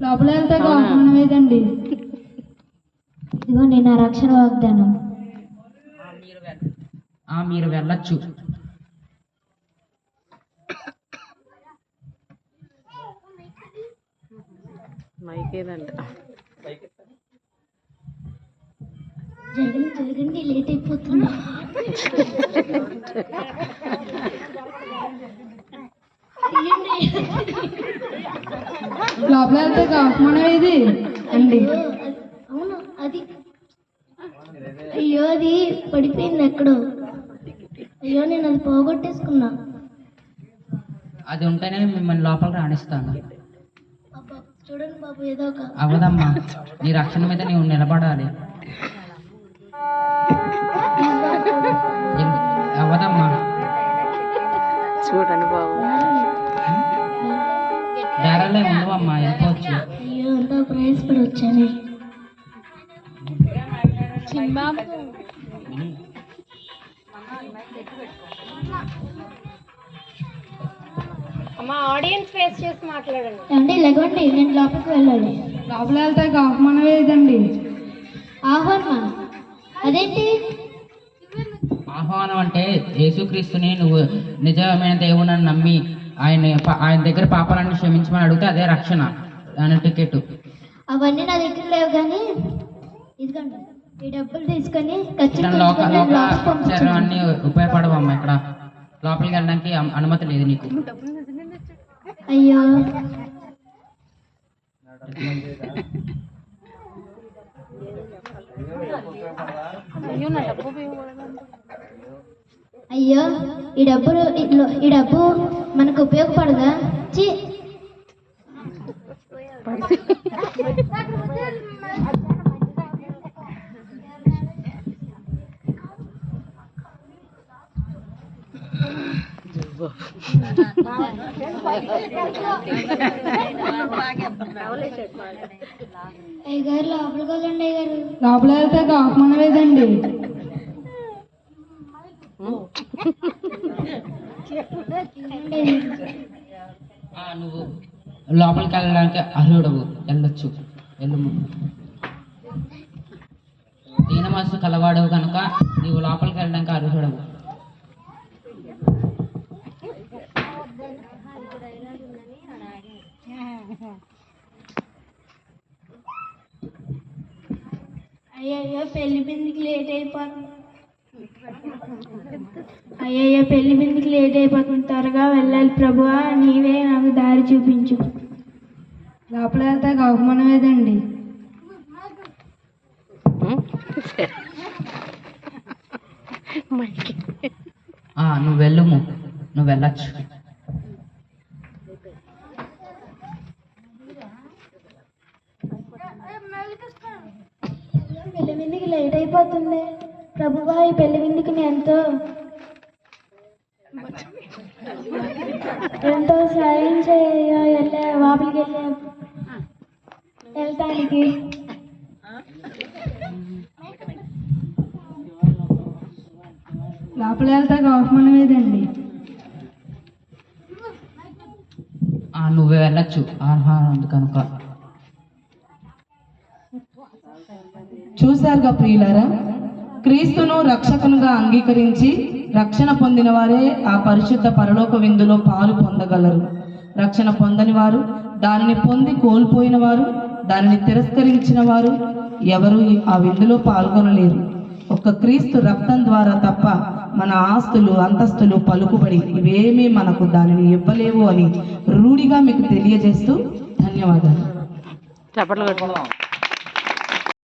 లోపల వెళ్తే ఆహ్వానం ఏదండి. ఇదిగోండి నా రక్షణ వాగ్దానం. మీరు వెళ్ళొచ్చు. జరగండి లేట్ అయిపోతుంది. లోపల వెళ్తే ఆహ్వానం ఏది అండి. అవును అది. అయ్యో అది పడిపోయింది ఎక్కడో. అయ్యో నేను అది పోగొట్టేసుకున్నా. అది ఉంటేనే మిమ్మల్ని లోపలికి రాణిస్తాను. చూడండి బాబు ఏదో ఒక. అవదమ్మా, నీ రక్షణ మీద నీవు నిలబడాలి. అవదమ్మా, చూడండి బాబు. ధరలే ఉండవమ్మా, వెళ్ళిపోవచ్చు. అయ్యో ఎంతో ప్రయాసపడి వచ్చాను. అమ్మా ఆడియన్స్ ఫేస్ చేసి మాట్లాడండి. ఏమండి లేకండి, నేను లోపలికి వెళ్ళాలి. లోపల వెళ్తే ఆహ్వానం ఏదండి. ఆహ్వానం అదేంటి? ఆహ్వానం అంటే యేసుక్రీస్తుని నువ్వు నిజమైన దేవుని నమ్మి ఆయన దగ్గర పాపాలన్నీ క్షమించమని అడిగితే అదే రక్షణ, దాని టికెట్. అవన్నీ నా దగ్గర లేవు కానీ ఇదిగోండి ఈ డబ్బులు తీసుకొని అన్నీ ఉపయోగపడవమ్మా. ఇక్కడ లోపలికి వెళ్ళడానికి అనుమతి లేదు నీకు. అయ్యో అయ్యో ఈ డబ్బు మనకు ఉపయోగపడదా? అయ్యగారు లోపలికి వెళ్ళండి. అయ్యగారు లోపల వెళ్తే ఆహ్వానం ఏదండి. నువ్వు లోపలికి వెళ్ళడానికి అర్హుడవు, వెళ్ళొచ్చు. వెళ్ళము. దీన మనసు కలవాడవు కనుక నీవు లోపలికి వెళ్ళడానికి అర్హుడవు. అయ్యయ్యో పెళ్లి బిందుకి లేట్ అయిపోతుంది. అయ్యయ్యో పెళ్లి బిందుకి లేట్ అయిపోతుంది. త్వరగా వెళ్ళాలి ప్రభువా, నీవే నాకు దారి చూపించు. లోపల వెళ్తే ఆహ్వానం ఏదండి. నువ్వు వెళ్ళము, నువ్వు వెళ్ళచ్చు. పెళ్లి బిందుకి లేట్ అయిపోతుంది ప్రభువా, ఈ పెళ్లి బిందుకి ఎంతో సాయం చేయ లోపలికి వెళ్తానికి. లోపల వెళ్తే ఆహ్వానం ఏదండి. నువ్వు వెళ్ళచ్చు, ఆహ్వానం కనుక. చూశారుగా ప్రియులారా, క్రీస్తును రక్షకునిగా అంగీకరించి రక్షణ పొందిన వారే ఆ పరిశుద్ధ పరలోక విందులో పాలు పొందగలరు. రక్షణ పొందని వారు, దానిని పొంది కోల్పోయిన వారు, దానిని తిరస్కరించిన వారు ఎవరు ఆ విందులో పాల్గొనలేరు. ఒక్క క్రీస్తు రక్తం ద్వారా తప్ప మన ఆస్తులు, అంతస్తులు, పలుకుబడి ఇవేమీ మనకు దానిని ఇవ్వలేవు అని రూఢిగా మీకు తెలియజేస్తూ ధన్యవాదాలు. చప్పట్లు కొట్టుకుందాం.